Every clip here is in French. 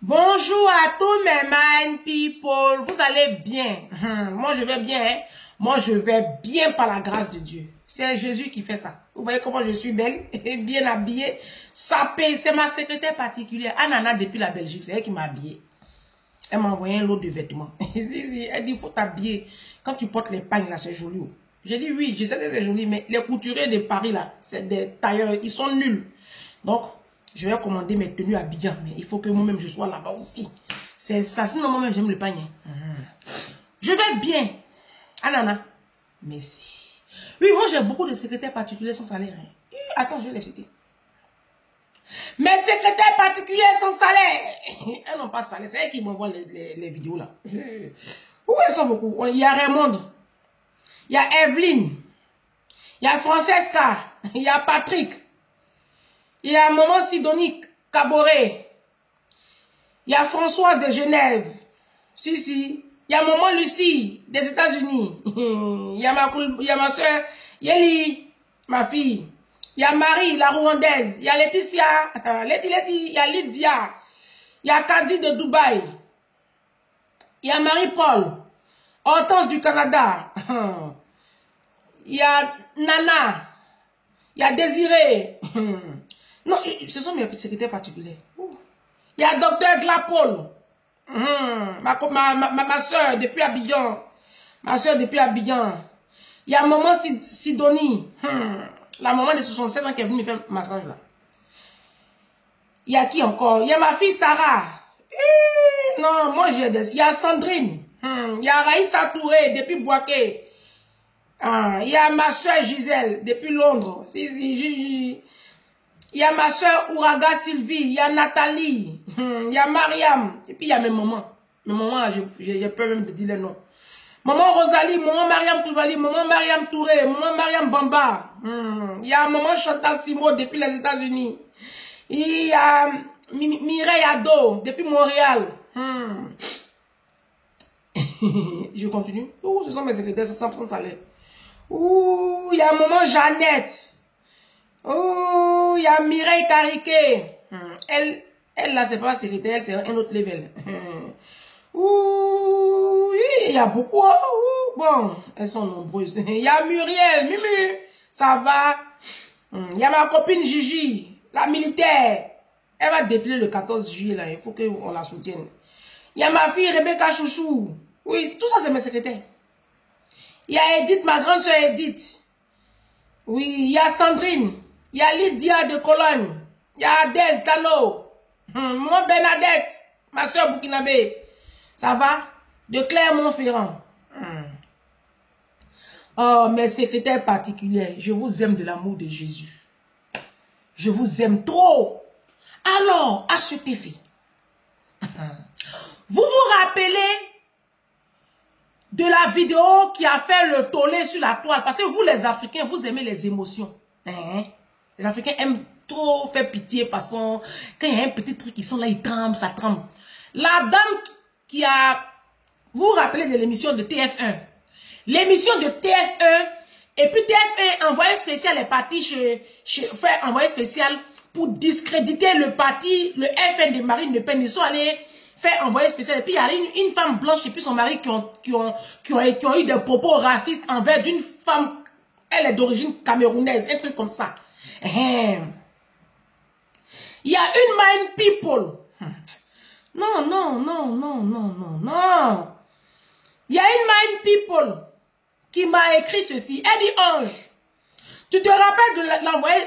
Bonjour à tous mes mind people. Vous allez bien? Moi, je vais bien. Hein? Moi, je vais bien par la grâce de Dieu. C'est Jésus qui fait ça. Vous voyez comment je suis belle et bien habillée. Sapée. C'est ma secrétaire particulière. Anana depuis la Belgique. C'est elle qui m'a habillée. Elle m'a envoyé un lot de vêtements. Elle dit, il faut t'habiller. Quand tu portes les pagnes là, c'est joli. J'ai dit oui, je sais que c'est joli, mais les couturiers de Paris là, c'est des tailleurs. Ils sont nuls. Donc, je vais commander mes tenues habillantes, mais il faut que moi-même je sois là-bas aussi. C'est ça, sinon moi-même j'aime le panier. Je vais bien. Anana. Merci. Oui, moi j'ai beaucoup de secrétaires particuliers sans salaire. Hein. Attends, je vais les citer. Mes secrétaires particuliers sans salaire. Elles n'ont pas de salaire. C'est elles qui m'envoient les vidéos là. Où elles sont beaucoup? Il y a Raymond. Il y a Evelyne. Il y a Francesca. Il y a Patrick. Il y a Maman Sidonie Caboret. Il y a François de Genève. Si. Il y a Maman Lucie des États-Unis. Il y a ma soeur Yeli, ma fille. Il y a Marie, la Rwandaise. Il y a Laetitia. Il y a Lydia. Il y a Caddy de Dubaï. Il y a Marie-Paul. Hortense du Canada. Il y a Nana. Il y a Désiré. Non, ce sont mes secrétaires particuliers. Il y a Docteur Glapol. Ma soeur depuis Abidjan. Ma soeur depuis Abidjan. Il y a Maman Sidonie. La maman de 67 ans qui est venue me faire un massage là. Il y a qui encore? Il y a ma fille Sarah. Non, moi j'ai des... Il y a Sandrine. Il y a Raïssa Touré depuis Boaké. Il y a ma soeur Gisèle depuis Londres. Si. Il y a ma soeur Ouraga Sylvie. Il y a Nathalie. Il y a Mariam. Et puis il y a mes mamans. Mes mamans, j'ai peur même de dire les noms. Maman Rosalie, maman Mariam Toubali, maman Mariam Touré, maman Mariam Bamba. Il y a maman Chantal Simo depuis les États-Unis. Il y a Mireille Ado depuis Montréal. Je continue. Ce sont mes secrétaires 100% salaire. Il y a maman Jeannette. Il y a Mireille Cariquet. Elle là, c'est pas secrétaire, c'est un autre level. Il y a beaucoup. Bon, elles sont nombreuses. Il y a Muriel, Mimu, ça va. Il y a ma copine Gigi, la militaire. Elle va défiler le 14 juillet là, il faut qu'on la soutienne. Il y a ma fille Rebecca Chouchou. Oui, tout ça c'est mes secrétaires. Il y a Edith, ma grande soeur Edith. Oui, il y a Sandrine. Il y a Lydia de Cologne. Il y a Adèle Tano. Moi Bernadette, ma soeur Burkinabé. Ça va? De Clermont-Ferrand. Oh, mes secrétaires particuliers, je vous aime de l'amour de Jésus. Je vous aime trop. Alors, à cet effet, vous vous rappelez de la vidéo qui a fait le tollé sur la toile? Parce que vous, les Africains, vous aimez les émotions. Les Africains aiment trop faire pitié, façon, quand il y a un petit truc, ils sont là, ils tremblent, ça tremble. La dame qui a... Vous vous rappelez de l'émission de TF1? L'émission de TF1, et puis TF1 envoyé spécial est parti fait envoyé spécial pour discréditer le parti, le FN de Marine Le Pen. Ils sont allés faire envoyé spécial. Et puis il y a une femme blanche et puis son mari qui ont eu des propos racistes envers d'une femme, elle est d'origine camerounaise, un truc comme ça. Il y a une mind people. Non. Il y a une mind people qui m'a écrit ceci. Elle dit, Ange, tu te rappelles de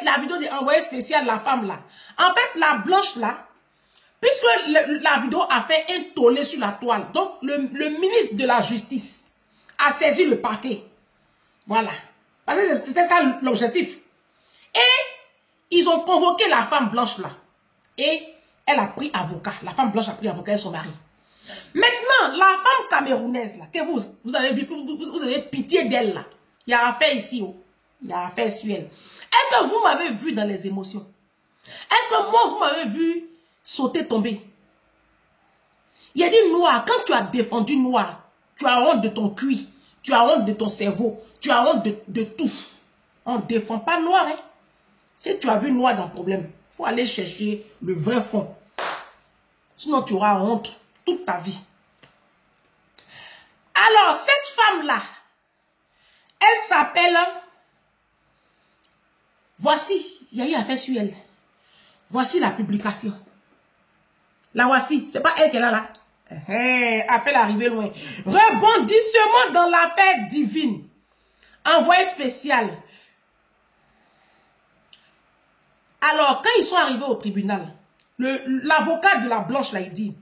la vidéo de l'envoyé spécial, la femme là. En fait, la blanche là, puisque la vidéo a fait un tollé sur la toile, donc le ministre de la Justice a saisi le parquet. Voilà. Parce que c'était ça l'objectif. Et ils ont convoqué la femme blanche là. Et elle a pris avocat. La femme blanche a pris avocat et son mari. Maintenant, la femme camerounaise là, que vous avez vu, vous avez pitié d'elle là. Il y a affaire ici, il y a affaire sur elle. Est-ce que vous m'avez vu dans les émotions? Est-ce que moi, vous m'avez vu sauter, tomber? Il a dit noir, quand tu as défendu noir, tu as honte de ton cuir, tu as honte de ton cerveau, tu as honte de tout. On ne défend pas noir, hein. Si tu as vu noir dans le problème, il faut aller chercher le vrai fond. Sinon, tu auras honte toute ta vie. Alors, cette femme-là, elle s'appelle... Voici, il y a eu affaire sur elle. Voici la publication. La voici, c'est pas elle qui est là. A fait l'arrivée loin. Rebondissement dans l'affaire divine. Envoyé spécial. Alors, quand ils sont arrivés au tribunal, l'avocat de la Blanche l'a dit,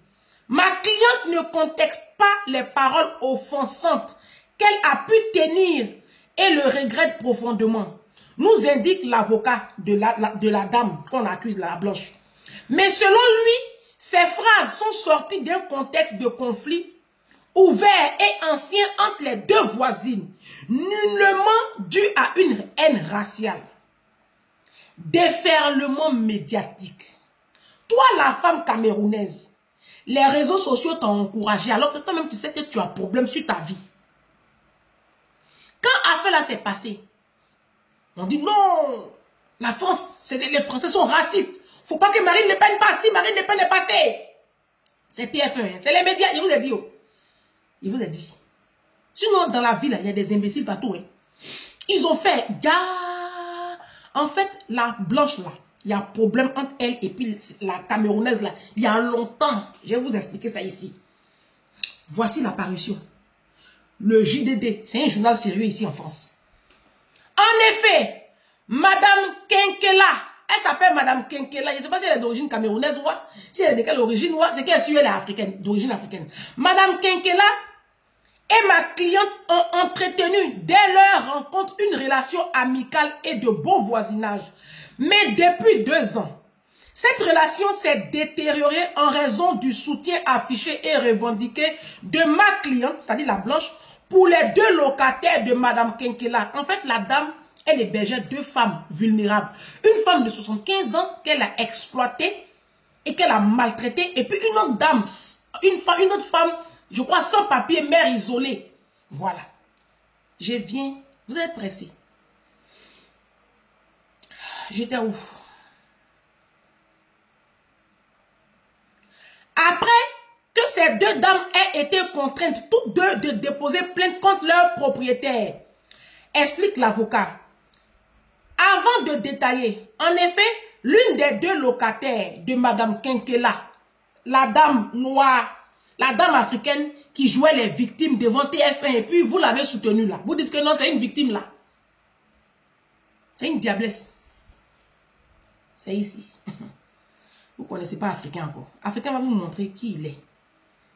ma cliente ne contexte pas les paroles offensantes qu'elle a pu tenir et le regrette profondément, nous indique l'avocat de la dame qu'on accuse, la Blanche. Mais selon lui, ces phrases sont sorties d'un contexte de conflit ouvert et ancien entre les deux voisines, nullement dû à une haine raciale. Déferlement médiatique. Toi, la femme camerounaise, les réseaux sociaux t'ont encouragé alors que toi-même tu sais que tu as un problème sur ta vie. Quand affaire là s'est passé, on dit non, la France, les Français sont racistes. Faut pas que Marine Le Pen passe. Si Marine Le Pen est passée, c'est TF1, c'est les médias, il vous a dit. Oh. Il vous a dit. Sinon, dans la ville, il y a des imbéciles partout. Hein. Ils ont fait, en fait, la Blanche là, il y a un problème entre elle et puis la Camerounaise là. Il y a longtemps, je vais vous expliquer ça ici. Voici l'apparition. Le JDD, c'est un journal sérieux ici en France. En effet, Madame Kenkela, elle s'appelle Madame Kenkela. Je ne sais pas si elle est d'origine camerounaise ou si elle est de quelle origine ou c'est qu'elle est africaine, d'origine africaine. Madame Kenkela et ma cliente ont entretenu dès leur rencontre une relation amicale et de beau voisinage. Mais depuis 2 ans, cette relation s'est détériorée en raison du soutien affiché et revendiqué de ma cliente, c'est-à-dire la Blanche, pour les 2 locataires de Madame Kenkela. En fait, la dame, elle hébergeait 2 femmes vulnérables. Une femme de 75 ans qu'elle a exploitée et qu'elle a maltraitée. Et puis une autre dame, une autre femme, je crois sans papier, mère isolée. Voilà. Je viens. Vous êtes pressés. J'étais où? Après que ces 2 dames aient été contraintes toutes 2 de déposer plainte contre leur propriétaire, explique l'avocat. Avant de détailler, en effet, l'une des 2 locataires de Madame Kenkela, la dame noire, la dame africaine qui jouait les victimes devant TF1 et puis vous l'avez soutenue là. Vous dites que non, c'est une victime là. C'est une diablesse. C'est ici. Vous ne connaissez pas Africain encore. Africain va vous montrer qui il est.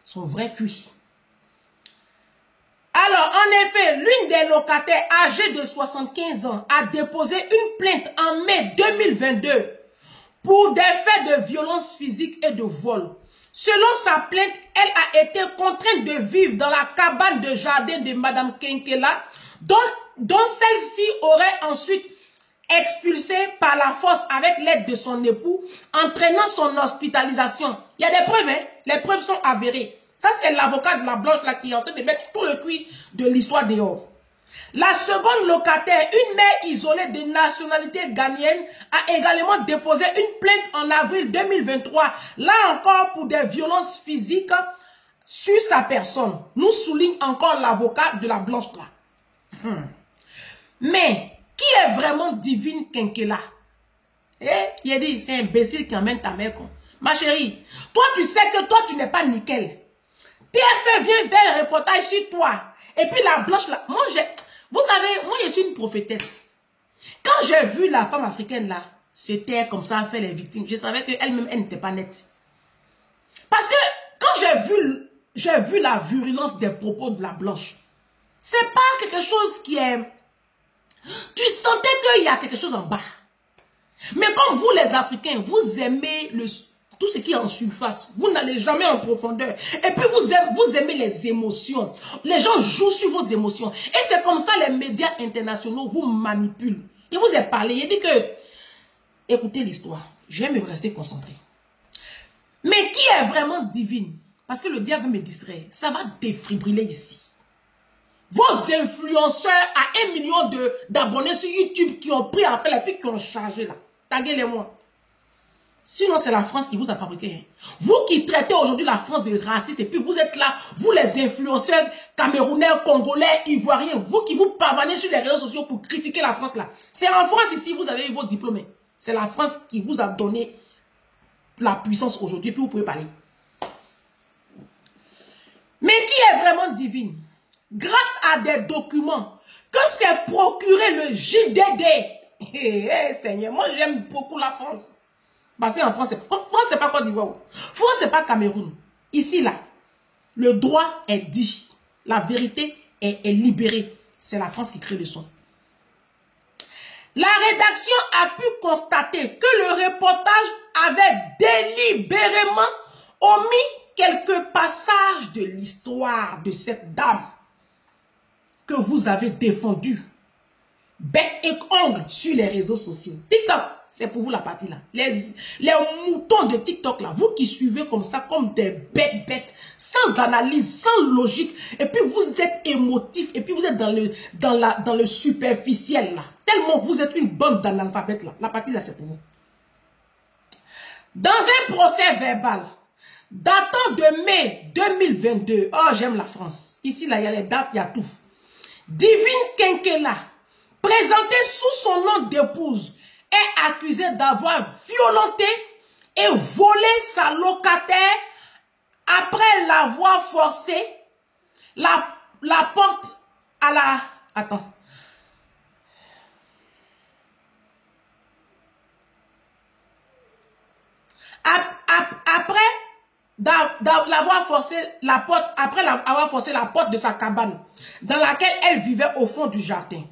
Son vrai cuit. Alors, en effet, l'une des locataires âgée de 75 ans a déposé une plainte en mai 2022 pour des faits de violence physique et de vol. Selon sa plainte, elle a été contrainte de vivre dans la cabane de jardin de Madame Kenkela, dont celle-ci aurait ensuite expulsé par la force avec l'aide de son époux, entraînant son hospitalisation. Il y a des preuves, hein? Les preuves sont avérées. Ça, c'est l'avocat de la Blanche là qui est en train de mettre tout le cuit de l'histoire dehors. La seconde locataire, une mère isolée de nationalité ghanéenne, a également déposé une plainte en avril 2023, là encore pour des violences physiques sur sa personne. Nous souligne encore l'avocat de la Blanche là. Mais, qui est vraiment Divine Kenkela? Il a dit, c'est un imbécile qui emmène ta mère. Ma chérie, toi tu sais que toi tu n'es pas nickel. TF1 vient faire un reportage sur toi. Et puis la Blanche là, moi vous savez, moi je suis une prophétesse. Quand j'ai vu la femme africaine là, se taire comme ça, faire les victimes, je savais qu'elle-même, elle n'était pas nette. Parce que quand j'ai vu la virulence des propos de la Blanche, c'est pas quelque chose qui est... Tu sentais qu'il y a quelque chose en bas. Mais comme vous les Africains, vous aimez tout ce qui est en surface. Vous n'allez jamais en profondeur. Et puis vous aimez les émotions. Les gens jouent sur vos émotions. Et c'est comme ça les médias internationaux vous manipulent. Il vous a parlé, il dit que... Écoutez l'histoire. Je vais me rester concentré. Mais qui est vraiment divine? Parce que le diable me distrait. Ça va défibriller ici. Vos influenceurs à 1 million d'abonnés sur YouTube qui ont pris à faire et puis qui ont chargé là. Taguez-les-moi. Sinon, c'est la France qui vous a fabriqué. Hein. Vous qui traitez aujourd'hui la France de raciste, et puis vous êtes là, vous les influenceurs camerounais, congolais, ivoiriens, vous qui vous pavanez sur les réseaux sociaux pour critiquer la France là. C'est en France ici, vous avez eu vos diplômes. C'est la France qui vous a donné la puissance aujourd'hui, puis vous pouvez parler. Mais qui est vraiment divine? Grâce à des documents que s'est procuré le JDD. Seigneur, moi j'aime beaucoup la France. Parce qu'en France, c'est pas Côte d'Ivoire. France, c'est pas Cameroun. Ici, là, le droit est dit. La vérité est libérée. C'est la France qui crée le son. La rédaction a pu constater que le reportage avait délibérément omis quelques passages de l'histoire de cette dame que vous avez défendue, bec et ongle, sur les réseaux sociaux. TikTok. C'est pour vous la partie là. Les moutons de TikTok là, vous qui suivez comme ça, comme des bêtes, sans analyse, sans logique, et puis vous êtes émotif, et puis vous êtes dans le superficiel là. Tellement vous êtes une bande d'analphabètes là. La partie là, c'est pour vous. Dans un procès verbal, datant de mai 2022, oh j'aime la France. Ici là, il y a les dates, il y a tout. Divine Kenkela, présentée sous son nom d'épouse, est accusé d'avoir violenté et volé sa locataire après l'avoir forcé la porte à la... Attends. Après l'avoir forcé la porte, après avoir forcé la porte de sa cabane dans laquelle elle vivait au fond du jardin.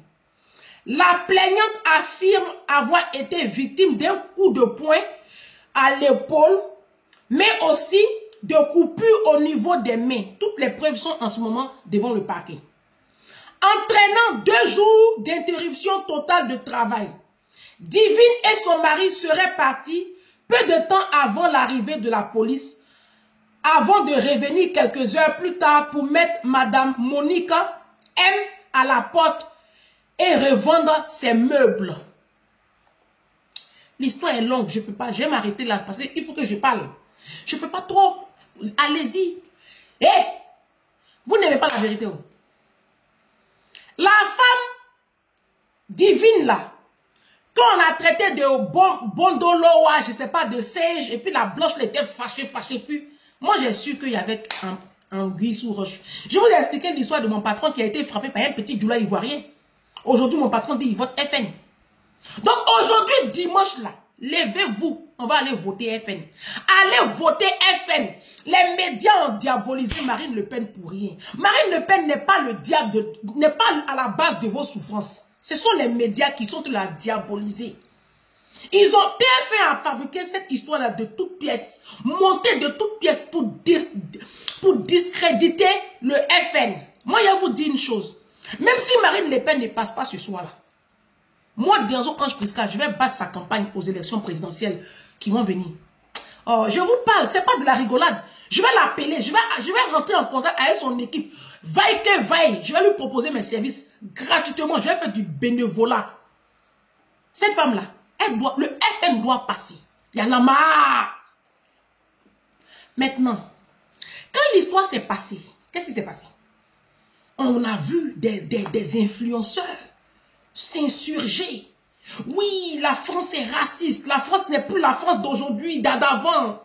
La plaignante affirme avoir été victime d'un coup de poing à l'épaule, mais aussi de coupures au niveau des mains. Toutes les preuves sont en ce moment devant le parquet. Entraînant 2 jours d'interruption totale de travail, Divine et son mari seraient partis peu de temps avant l'arrivée de la police, avant de revenir quelques heures plus tard pour mettre Madame Monica M à la porte et revendre ses meubles. L'histoire est longue, je peux pas, je vais m'arrêter là parce qu'il faut que je parle. Je peux pas trop, allez-y. Eh, vous n'aimez pas la vérité. La femme divine là, qu'on a traité de bondoloa, je sais pas, de sage, et puis la blanche l'était fâchée, puis moi j'ai su qu'il y avait un gui sous roche. Je vous ai expliqué l'histoire de mon patron qui a été frappé par un petit doula ivoirien. Aujourd'hui, mon patron dit, il vote FN. Donc, aujourd'hui, dimanche, là, levez-vous. On va aller voter FN. Allez voter FN. Les médias ont diabolisé Marine Le Pen pour rien. Marine Le Pen n'est pas le diable, n'est pas à la base de vos souffrances. Ce sont les médias qui sont la diaboliser. Ils ont bien fait à fabriquer cette histoire-là de toutes pièces. Monter de toutes pièces pour discréditer le FN. Moi, je vais vous dire une chose. Même si Marine Le Pen ne passe pas ce soir-là, moi, Bienzo, quand je Prisca, je vais battre sa campagne aux élections présidentielles qui vont venir. Oh, je vous parle, c'est pas de la rigolade. Je vais l'appeler, je vais rentrer en contact avec son équipe. Vaille que vaille, je vais lui proposer mes services gratuitement. Je vais faire du bénévolat. Cette femme-là, le FN doit passer. Il y en a marre. Maintenant, quand l'histoire s'est passée, qu'est-ce qui s'est passé? On a vu des influenceurs s'insurger. Oui, la France est raciste. La France n'est plus la France d'aujourd'hui, d'avant.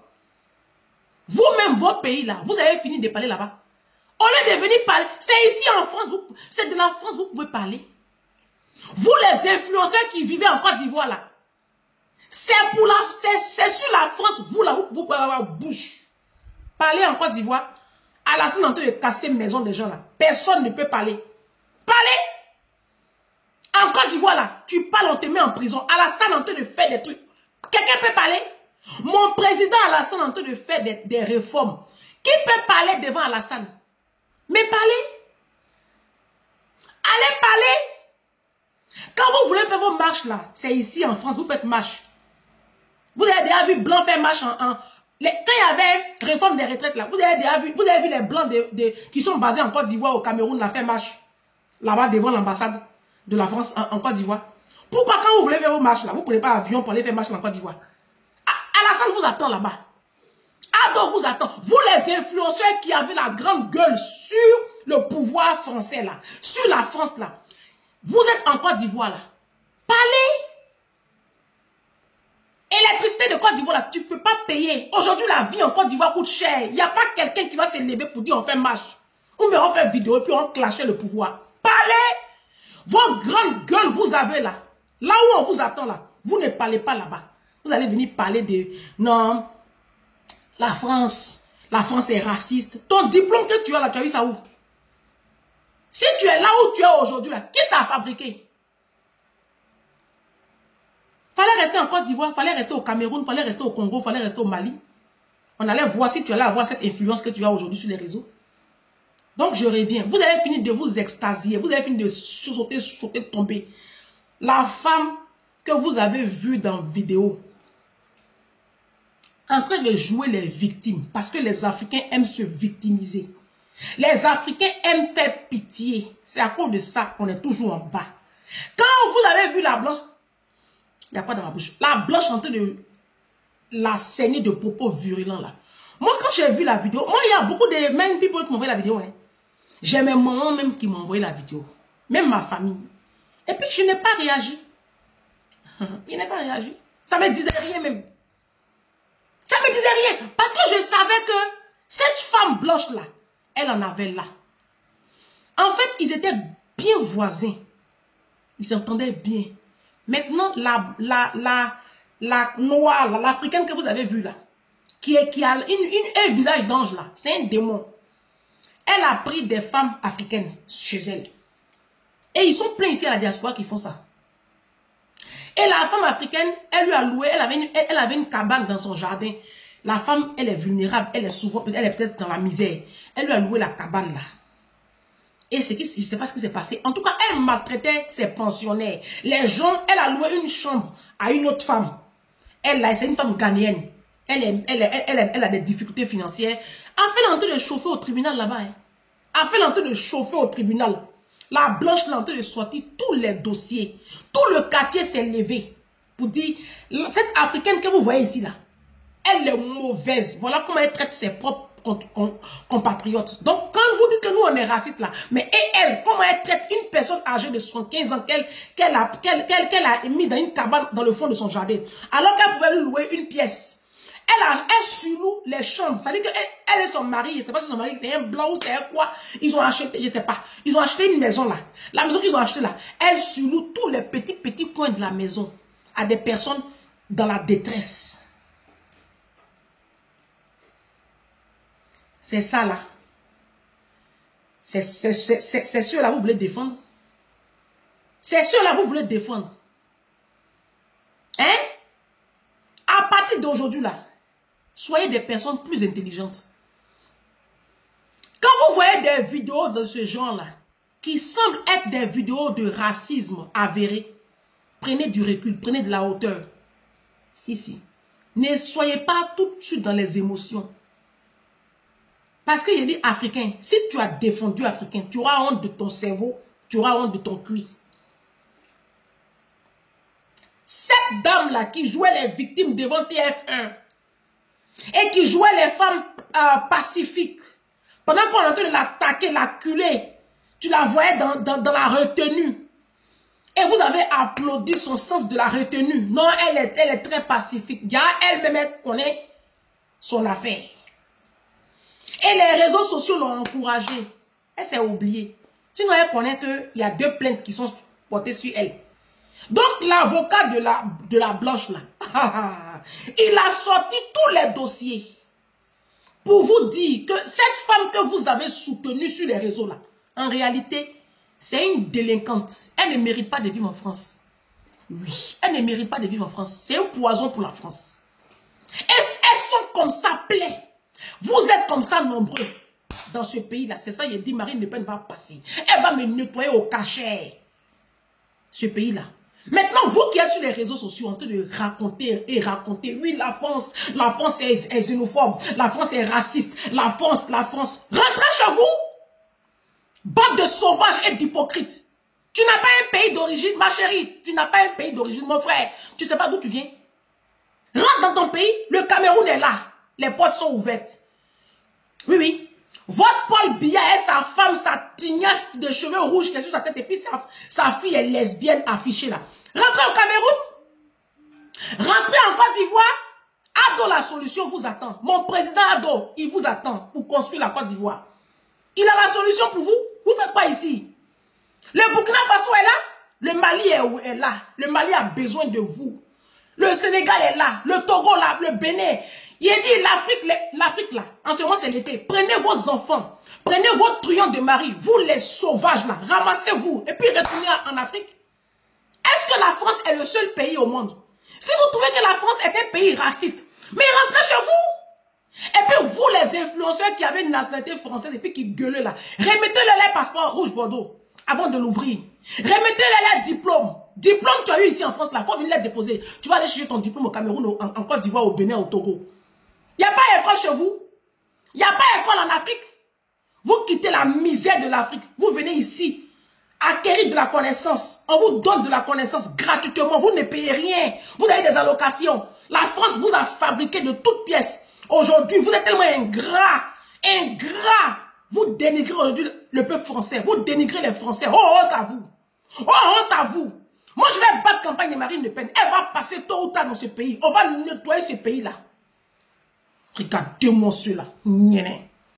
Vous-même, votre pays là, vous avez fini de parler là-bas. Au lieu de venir parler, c'est ici en France, c'est de la France, vous pouvez parler. Vous les influenceurs qui vivez en Côte d'Ivoire là, c'est sur la France, vous là, vous pouvez avoir bouche. Parler en Côte d'Ivoire. Alassane est en train de casser maison des gens là. Personne ne peut parler. Parler. En Côte d'Ivoire là, tu parles, on te met en prison. Alassane est en train de faire des trucs. Quelqu'un peut parler? Mon président Alassane est en train de faire des réformes. Qui peut parler devant Alassane? Mais parlez. Allez parler. Quand vous voulez faire vos marches là, c'est ici en France, vous faites marche. Vous avez déjà vu Blanc faire marche quand il y avait réforme des retraites là, vous avez vu les Blancs qui sont basés en Côte d'Ivoire, au Cameroun, la faire marche. Là-bas devant l'ambassade de la France en Côte d'Ivoire. Pourquoi quand vous voulez faire vos marches là, vous ne prenez pas avion pour aller faire marche en Côte d'Ivoire? Alassane vous attend là-bas. Ado vous attend. Vous les influenceurs qui avez la grande gueule sur le pouvoir français là, sur la France là. Vous êtes en Côte d'Ivoire là. Parlez. Électricité de Côte d'Ivoire là, tu ne peux pas payer. Aujourd'hui la vie en Côte d'Ivoire coûte cher. Il n'y a pas quelqu'un qui va s'élever pour dire on fait marche. Ou bien on fait vidéo et puis on clashait le pouvoir. Parlez. Vos grandes gueules vous avez là. Là où on vous attend là. Vous ne parlez pas là-bas. Vous allez venir parler de non. La France est raciste. Ton diplôme que tu as là, tu as eu ça où? Si tu es là où tu es aujourd'hui, là, qui t'a fabriqué? Fallait rester en Côte d'Ivoire, fallait rester au Cameroun, fallait rester au Congo, fallait rester au Mali. On allait voir si tu allais avoir cette influence que tu as aujourd'hui sur les réseaux. Donc je reviens. Vous avez fini de vous extasier, vous avez fini de sauter, tomber. La femme que vous avez vue dans la vidéo, en train de jouer les victimes, parce que les Africains aiment se victimiser. Les Africains aiment faire pitié. C'est à cause de ça qu'on est toujours en bas. Quand vous avez vu la blanche, il n'y a pas dans ma bouche, la blanche en train de la saigner de propos virulents là. Moi quand j'ai vu la vidéo, moi il y a beaucoup de men people qui m'ont envoyé la vidéo. Hein. J'ai mes mamans même qui m'ont envoyé la vidéo. Même ma famille. Et puis je n'ai pas réagi. Il n'a pas réagi. Ça me disait rien même. Ça me disait rien. Parce que je savais que cette femme blanche-là, elle en avait là. En fait, ils étaient bien voisins. Ils s'entendaient bien. Maintenant, la noire, l'africaine que vous avez vue là, qui a un visage d'ange là, c'est un démon. Elle a pris des femmes africaines chez elle. Et ils sont pleins ici à la diaspora qui font ça. Et la femme africaine, elle lui a loué, elle avait une cabane dans son jardin. La femme, elle est vulnérable, elle est peut-être dans la misère. Elle lui a loué la cabane là. Et je ne sais pas ce qui s'est passé. En tout cas, elle maltraitait ses pensionnaires. Les gens, elle a loué une chambre à une autre femme. C'est une femme ghanéenne. Elle a des difficultés financières. A fait l'entrée de chauffer au tribunal là-bas. Hein. A fait l'entrée de chauffer au tribunal. La blanche l'entrée de sortir tous les dossiers. Tout le quartier s'est levé pour dire, cette africaine que vous voyez ici là, elle est mauvaise. Voilà comment elle traite ses propres compatriotes. Donc, quand vous dites que nous, on est racistes là, mais et elle, comment elle traite une personne âgée de 75 ans qu'elle a mis dans une cabane dans le fond de son jardin, alors qu'elle pouvait lui louer une pièce. Elle surloue les chambres. Ça veut dire qu'elle et son mari, je ne sais pas si son mari c'est un blanc ou c'est un quoi, ils ont acheté, je ne sais pas, ils ont acheté une maison là. La maison qu'ils ont achetée là, elle surloue tous les petits coins de la maison à des personnes dans la détresse. C'est ça là. C'est ceux-là vous voulez défendre. C'est ceux-là vous voulez défendre. Hein? À partir d'aujourd'hui là, soyez des personnes plus intelligentes. Quand vous voyez des vidéos de ce genre-là, qui semblent être des vidéos de racisme avéré, prenez du recul, prenez de la hauteur. Si. Ne soyez pas tout de suite dans les émotions. Parce qu'il y a des Africains, si tu as défendu Africain, tu auras honte de ton cerveau, tu auras honte de ton cuir. Cette dame-là qui jouait les victimes devant TF1 et qui jouait les femmes pacifiques, pendant qu'on est en train de l'attaquer, l'acculer, tu la voyais dans la retenue. Et vous avez applaudi son sens de la retenue. Non, elle est très pacifique. Elle-même, elle connaît son affaire. Et les réseaux sociaux l'ont encouragée. Elle s'est oubliée. Sinon, elle connaît qu'il y a 2 plaintes qui sont portées sur elle. Donc, l'avocat de la blanche, là, il a sorti tous les dossiers pour vous dire que cette femme que vous avez soutenue sur les réseaux, là, en réalité, c'est une délinquante. Elle ne mérite pas de vivre en France. Oui, elle ne mérite pas de vivre en France. C'est un poison pour la France. Elles sont comme ça, plein. Vous êtes comme ça nombreux dans ce pays-là. C'est ça, il dit, Marine Le Pen va passer. Elle va me nettoyer au cachet. Ce pays-là. Maintenant, vous qui êtes sur les réseaux sociaux en train de raconter et raconter, oui, la France est xénophobe, la France est raciste, la France. Rentrez chez vous. Bande de sauvages et d'hypocrites. Tu n'as pas un pays d'origine, ma chérie. Tu n'as pas un pays d'origine, mon frère. Tu ne sais pas d'où tu viens. Rentre dans ton pays, le Cameroun est là. Les portes sont ouvertes. Oui, oui. Votre Paul Biya et sa femme, sa tignasse de cheveux rouges qui est sur sa tête, et puis sa fille est lesbienne affichée là. Rentrez au Cameroun. Rentrez en Côte d'Ivoire. Ado, la solution vous attend. Mon président Ado, il vous attend pour construire la Côte d'Ivoire. Il a la solution pour vous. Vous faites quoi ici? Le Burkina Faso est là. Le Mali est là. Le Mali a besoin de vous. Le Sénégal est là. Le Togo là. Le Bénin. Il a dit l'Afrique là. En ce moment c'est l'été. Prenez vos enfants. Prenez vos truands de mari. Vous les sauvages là. Ramassez-vous. Et puis retournez en Afrique. Est-ce que la France est le seul pays au monde? Si vous trouvez que la France est un pays raciste, mais rentrez chez vous. Et puis vous les influenceurs qui avaient une nationalité française et puis qui gueulent là, remettez-les les passeports rouge Bordeaux avant de l'ouvrir. Remettez-les les diplômes. Diplôme tu as eu ici en France là, il faut venir les déposer. Tu vas aller chercher ton diplôme au Cameroun, en Côte d'Ivoire, au Bénin, au Togo. Il n'y a pas d'école chez vous. Il n'y a pas d'école en Afrique. Vous quittez la misère de l'Afrique. Vous venez ici. Acquérir de la connaissance. On vous donne de la connaissance gratuitement. Vous ne payez rien. Vous avez des allocations. La France vous a fabriqué de toutes pièces. Aujourd'hui, vous êtes tellement ingrat. Ingrat. Vous dénigrez aujourd'hui le peuple français. Vous dénigrez les Français. Oh, honte à vous. Oh, honte à vous. Moi, je vais battre campagne de Marine Le Pen. Elle va passer tôt ou tard dans ce pays. On va nettoyer ce pays-là. Regardez-moi cela.